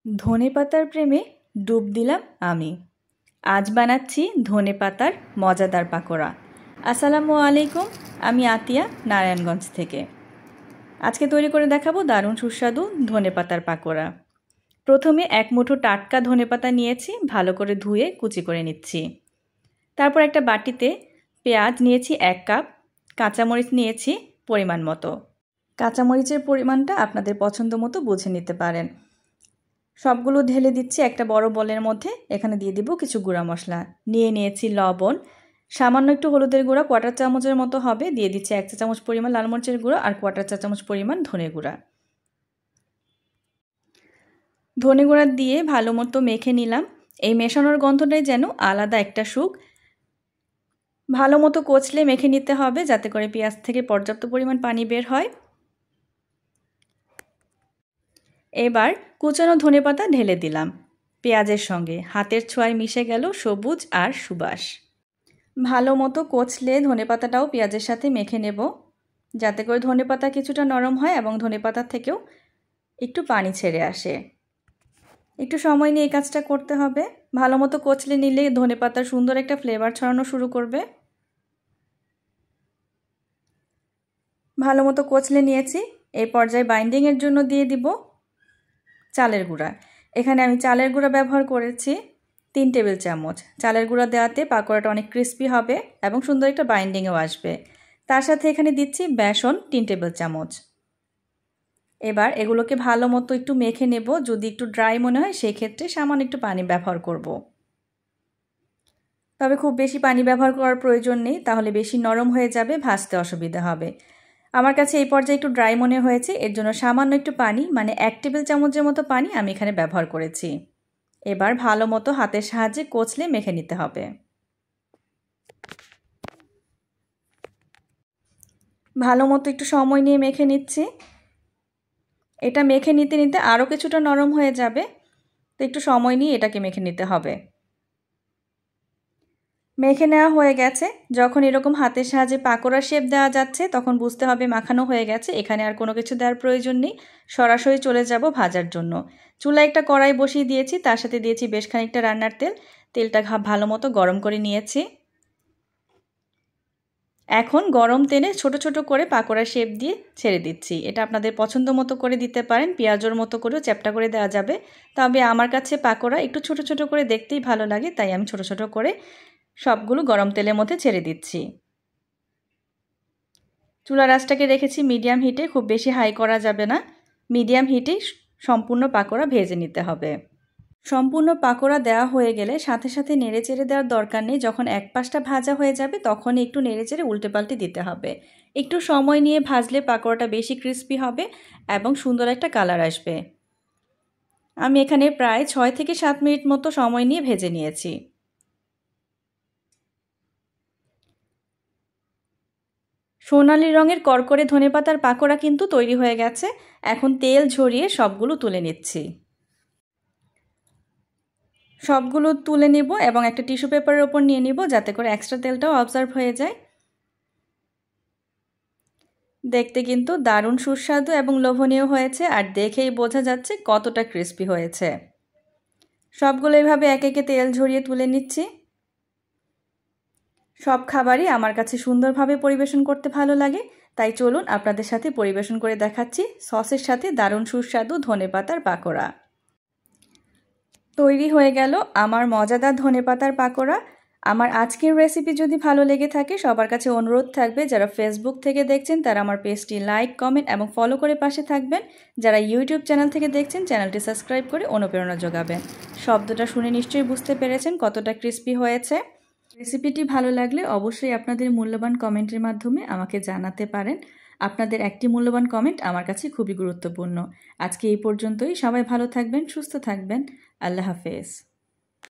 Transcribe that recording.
ধনেপাতার প্রেমে ডুব দিলাম আমি। আজ বানাচ্ছি ধনেপাতার মজাদার পাকোড়া। আসসালামু আলাইকুম, আমি আতিয়া নারায়ণগঞ্জ থেকে। আজকে তৈরি করে দেখাবো দারুণ সুস্বাদু ধনেপাতার পাকোড়া। প্রথমে এক মুঠো টাটকা ধনেপাতা নিয়েছি, ভালো করে ধুয়ে কুচি করে নিচ্ছি। তারপর একটা বাটিতে পেঁয়াজ নিয়েছি 1 কাপ, কাঁচামরিচ নিয়েছি পরিমাণ মতো। কাঁচামরিচের পরিমাণটা আপনাদের পছন্দ মতো বুঝে নিতে পারেন। সবগুলো ঢেলে দিচ্ছি একটা বড় বলের মধ্যে। এখানে দিয়ে দিব কিছু গুঁড়া মশলা। নিয়েছি লবণ, সামান্য একটু হলুদের গুঁড়া 1/4 চামচের মতো হবে। দিয়ে দিচ্ছি 1 চা চামচ পরিমাণ লাল মরিচের গুঁড়া আর 1/4 চা চামচ পরিমাণ ধনে গুঁড়া। ধনে গুঁড়া দিয়ে ভালো মতো মেখে নিলাম। এই মেশানোর গন্ধটাই যেন আলাদা একটা সুখ। ভালো মতো কচলে মেখে নিতে হবে যাতে করে পেঁয়াজ থেকে পর্যাপ্ত পরিমাণ পানি বের হয়। এবার কুচানো ধনেপাতা ঢেলে দিলাম পেঁয়াজের সঙ্গে। হাতের ছোঁয়ায় মিশে গেল সবুজ আর সুবাস। ভালো মতো কচলে ধনেপাতাটাও পেঁয়াজের সাথে মেখে নেব যাতে করে ধনেপাতা কিছুটা নরম হয় এবং ধনেপাতা থেকেও একটু পানি ছেড়ে আসে। একটু সময় নিয়ে এই কাজটা করতে হবে। ভালো মতো কচলে নিলে ধনেপাতার সুন্দর একটা ফ্লেভার ছড়ানো শুরু করবে। ভালো মতো কচলে নিয়েছি। এই পর্যায়ে বাইন্ডিংয়ের জন্য দিয়ে দিব চালের গুঁড়া। এখানে আমি চালের গুঁড়া ব্যবহার করেছি 3 টেবিল চামচ। চালের গুঁড়া দেওয়াতে পাকোড়াটা অনেক ক্রিস্পি হবে এবং সুন্দর একটা বাইন্ডিংও আসবে। তার সাথে এখানে দিচ্ছি বেসন 3 টেবিল চামচ। এবার এগুলোকে ভালো মতো একটু মেখে নেব। যদি একটু ড্রাই মনে হয় সেই ক্ষেত্রে সামান্য একটু পানি ব্যবহার করব। তবে খুব বেশি পানি ব্যবহার করার প্রয়োজন নেই, তাহলে বেশি নরম হয়ে যাবে, ভাজতে অসুবিধা হবে। আমার কাছে এই পর্যায়ে একটু ড্রাই মনে হয়েছে, এর জন্য সামান্য একটু পানি মানে 1 টেবিল চামচের মতো পানি আমি এখানে ব্যবহার করেছি। এবার ভালো মতো হাতের সাহায্যে কচলে মেখে নিতে হবে। ভালো মতো একটু সময় নিয়ে মেখে নিচ্ছি। এটা মেখে নিতে নিতে আরও কিছুটা নরম হয়ে যাবে, তো একটু সময় নিয়ে এটাকে মেখে নিতে হবে। মেখে নেওয়া হয়ে গেছে। যখন এরকম হাতের সাহায্যে পাকোড়া শেপ দেওয়া যাচ্ছে তখন বুঝতে হবে মাখানো হয়ে গেছে। এখানে আর কোনো কিছু দেওয়ার প্রয়োজন নেই, সরাসরি চলে যাব ভাজার জন্য। চুলায় একটা কড়াই বসিয়ে দিয়েছি, তার সাথে দিয়েছি বেশ খানিকটা রান্নার তেল। তেলটা ভালো মতো গরম করে নিয়েছি। এখন গরম তেলে ছোট ছোট করে পাকোড়া শেপ দিয়ে ছেড়ে দিচ্ছি। এটা আপনাদের পছন্দ মতো করে দিতে পারেন, পেঁয়াজের মতো করেও চ্যাপ্টা করে দেওয়া যাবে। তবে আমার কাছে পাকোড়া একটু ছোট ছোট করে দেখতেই ভালো লাগে, তাই আমি ছোট ছোট করে সবগুলো গরম তেলের মধ্যে ছেড়ে দিচ্ছি। চুলার আঁচটাকে রেখেছি মিডিয়াম হিটে, খুব বেশি হাই করা যাবে না। মিডিয়াম হিটেই সম্পূর্ণ পাকোড়া ভেজে নিতে হবে। সম্পূর্ণ পাকোড়া দেওয়া হয়ে গেলে সাথে সাথে নেড়েচেড়ে দেওয়ার দরকার নেই। যখন এক পাশটা ভাজা হয়ে যাবে তখন একটু নেড়েচেড়ে উল্টেপাল্টে দিতে হবে। একটু সময় নিয়ে ভাজলে পাকোড়াটা বেশি ক্রিস্পি হবে এবং সুন্দর একটা কালার আসবে। আমি এখানে প্রায় 6 থেকে 7 মিনিট মতো সময় নিয়ে ভেজে নিয়েছি। সোনালি রঙের কড়কড়ে ধনেপাতার পাকোড়া কিন্তু তৈরি হয়ে গেছে। এখন তেল ঝরিয়ে সবগুলো তুলে নিচ্ছি। সবগুলো তুলে নিব এবং একটা টিস্যু পেপারের ওপর নিয়ে নিব যাতে করে এক্সট্রা তেলটাও অবজার্ভ হয়ে যায়। দেখতে কিন্তু দারুণ সুস্বাদু এবং লোভনীয় হয়েছে, আর দেখেই বোঝা যাচ্ছে কতটা ক্রিস্পি হয়েছে। সবগুলো এইভাবে একে একে তেল ঝরিয়ে তুলে নিচ্ছি। সব খাবারই আমার কাছে সুন্দরভাবে পরিবেশন করতে ভালো লাগে, তাই চলুন আপনাদের সাথে পরিবেশন করে দেখাচ্ছি সসের সাথে দারুণ সুস্বাদু ধনেপাতার পাকোড়া। তৈরি হয়ে গেল আমার মজাদার ধনেপাতার পাকোড়া। আমার আজকের রেসিপি যদি ভালো লেগে থাকে সবার কাছে অনুরোধ থাকবে, যারা ফেসবুক থেকে দেখছেন তারা আমার পেজটি লাইক, কমেন্ট এবং ফলো করে পাশে থাকবেন। যারা ইউটিউব চ্যানেল থেকে দেখছেন চ্যানেলটি সাবস্ক্রাইব করে অনুপ্রেরণা যোগাবেন। শব্দটা শুনে নিশ্চয়ই বুঝতে পেরেছেন কতটা ক্রিস্পি হয়েছে। রেসিপিটি ভালো লাগলে অবশ্যই আপনাদের মূল্যবান কমেন্টের মাধ্যমে আমাকে জানাতে পারেন। আপনাদের একটি মূল্যবান কমেন্ট আমার কাছে খুবই গুরুত্বপূর্ণ। আজকে এই পর্যন্তই। সবাই ভালো থাকবেন, সুস্থ থাকবেন। আল্লাহ হাফেজ।